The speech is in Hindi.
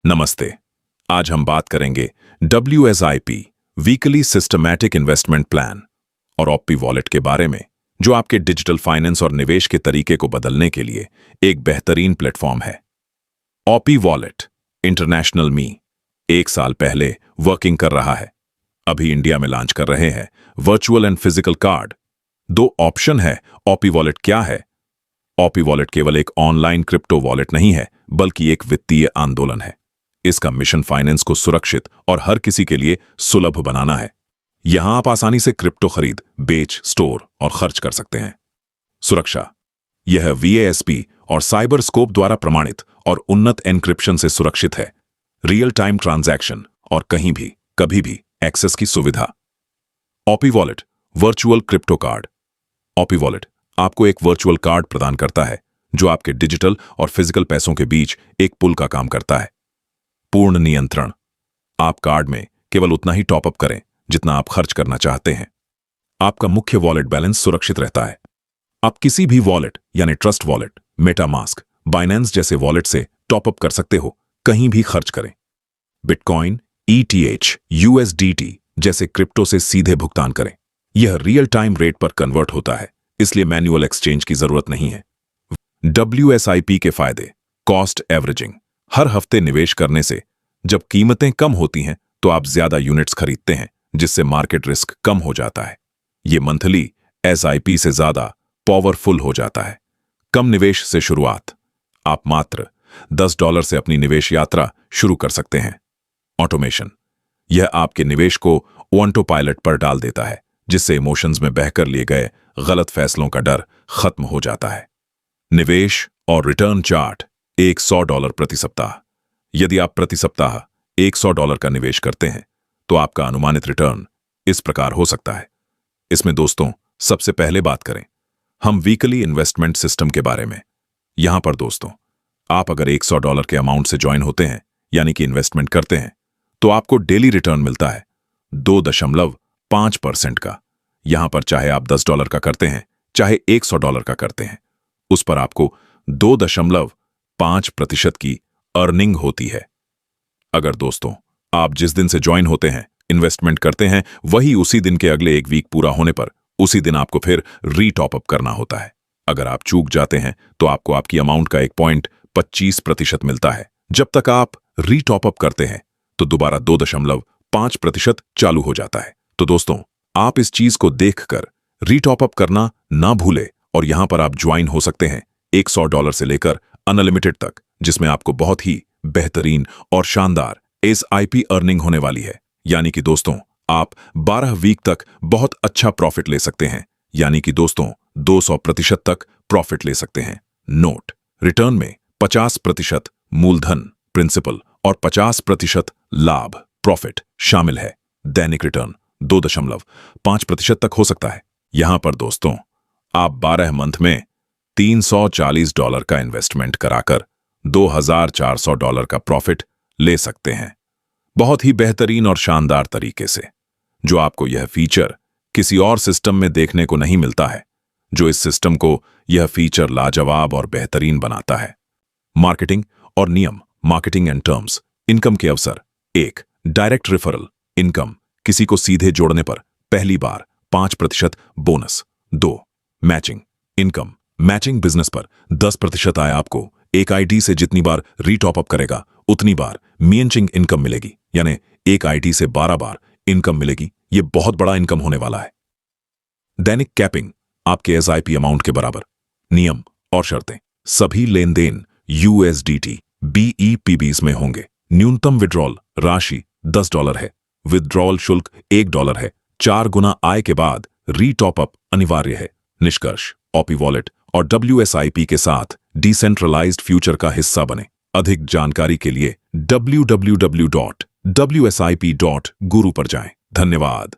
नमस्ते। आज हम बात करेंगे WSIP weekly systematic investment plan और OPI वॉलेट के बारे में, जो आपके डिजिटल फाइनेंस और निवेश के तरीके को बदलने के लिए एक बेहतरीन प्लेटफॉर्म है। OPI वॉलेट इंटरनेशनल मी 1 साल पहले वर्किंग कर रहा है। अभी इंडिया में लॉन्च कर रहे हैं virtual and physical card. 2 option है। OPI वॉलेट क्या है? OPI वॉलेट केवल एक ऑनलाइन क्रिप्टो वॉलेट नहीं है, बल्कि एक वित्तीय आंदोलन है। इसका मिशन फाइनेंस को सुरक्षित और हर किसी के लिए सुलभ बनाना है। यहां आप आसानी से क्रिप्टो खरीद, बेच, स्टोर और खर्च कर सकते हैं। सुरक्षा: यह VASP और साइबर स्कोप द्वारा प्रमाणित और उन्नत एन्क्रिप्शन से सुरक्षित है। रियल टाइम ट्रांजैक्शन और कहीं भी कभी भी एक्सेस की सुविधा। OPI wallet virtual crypto card. OPI wallet आपको एक वर्चुअल कार्ड प्रदान करता है, जो आपके डिजिटल और फिजिकल पैसों के बीच एक पुल का काम करता है। पूर्ण नियंत्रण: आप कार्ड में केवल उतना ही टॉप अप करें जितना आप खर्च करना चाहते हैं। आपका मुख्य वॉलेट बैलेंस सुरक्षित रहता है। आप किसी भी वॉलेट यानी ट्रस्ट वॉलेट, मेटामास्क, बाइनेंस जैसे वॉलेट से टॉप अप कर सकते हो, कहीं भी खर्च करें। बिटकॉइन, ETH, USDT जैसे क्रिप्टो से सीधे भुगतान करें। यह रियल टाइम रेट पर कन्वर्ट होता है, इसलिए मैन्युअल एक्सचेंज की जरूरत नहीं है। WSIP के फायदे: कॉस्ट एवरेजिंग: हर हफ्ते निवेश करने से जब कीमतें कम होती हैं तो आप ज्यादा यूनिट्स खरीदते हैं, जिससे मार्केट रिस्क कम हो जाता है। ये मंथली SIP से ज्यादा पावरफुल हो जाता है। कम निवेश से शुरुआत: आप मात्र $10 से अपनी निवेश यात्रा शुरू कर सकते हैं। ऑटोमेशन: यह आपके निवेश को ऑटो पायलट पर डाल देता है, जिससे इमोशंस में बहकर लिए गए गलत फैसलों का डर खत्म हो जाता है। निवेश और रिटर्न चार्ट: $100 प्रति सप्ताह। यदि आप प्रति सप्ताह $100 का निवेश करते हैं तो आपका अनुमानित रिटर्न इस प्रकार हो सकता है। इसमें दोस्तों, सबसे पहले बात करें हम वीकली इन्वेस्टमेंट सिस्टम के बारे में। यहां पर दोस्तों, आप अगर $100 के अमाउंट से ज्वाइन होते हैं, यानी कि इन्वेस्टमेंट करते हैं, तो आपको डेली रिटर्न मिलता है 2.5% का। यहां पर चाहे आप $10 का करते हैं, चाहे $100 का करते हैं, उस पर आपको 2.5% की अर्निंग होती है। अगर दोस्तों आप जिस दिन से ज्वाइन होते हैं, इन्वेस्टमेंट करते हैं, वही उसी दिन के अगले 1 वीक पूरा होने पर उसी दिन आपको फिर रीटॉप अप करना होता है। अगर आप चूक जाते हैं तो आपको आपकी अमाउंट का 1.25% मिलता है। जब तक आप रीटॉप अप करते हैं तो दोबारा 2.5% चालू हो जाता है। तो दोस्तों, आप इस चीज को देखकर रीटॉप अप करना ना भूले और यहां पर आप ज्वाइन हो सकते हैं $100 से लेकर अनलिमिटेड तक, जिसमें आपको बहुत ही बेहतरीन और शानदार SIP अर्निंग होने वाली है। यानी कि दोस्तों, आप 12 वीक तक बहुत अच्छा प्रॉफिट ले सकते हैं। यानी कि दोस्तों, 200% तक प्रॉफिट ले सकते हैं। नोट: रिटर्न में 50% मूलधन प्रिंसिपल और 50% लाभ प्रॉफिट शामिल है। दैनिक रिटर्न 2.5% तक हो सकता है। यहां पर दोस्तों, आप 12 मंथ में $340 का इन्वेस्टमेंट कराकर $2,400 का प्रॉफिट ले सकते हैं, बहुत ही बेहतरीन और शानदार तरीके से, जो आपको यह फीचर किसी और सिस्टम में देखने को नहीं मिलता है। जो इस सिस्टम को यह फीचर लाजवाब और बेहतरीन बनाता है। मार्केटिंग और नियम: मार्केटिंग एंड टर्म्स। इनकम के अवसर: 1. डायरेक्ट रेफरल इनकम: किसी को सीधे जोड़ने पर पहली बार 5% bonus. 2. Matching income: matching business पर 10% आय आपको एक ID से जितनी बार रीटॉप अप करेगा उतनी बार मैचिंग इनकम मिलेगी, यानी एक ID से 12 बार इनकम मिलेगी। यह बहुत बड़ा इनकम होने वाला है। दैनिक कैपिंग: आपके SIP अमाउंट के बराबर। नियम और शर्तें: सभी लेन देन USDT BEPBs में होंगे। न्यूनतम विड्रॉल राशि $10 है। विड्रॉल शुल्क $1 है। 4 गुना आय के बाद रीटॉप अप अनिवार्य है। निष्कर्ष: OPI वॉलेट और WSIP के साथ डिसेंट्रलाइज्ड फ्यूचर का हिस्सा बने। अधिक जानकारी के लिए www.wsip.guru पर जाएं। धन्यवाद।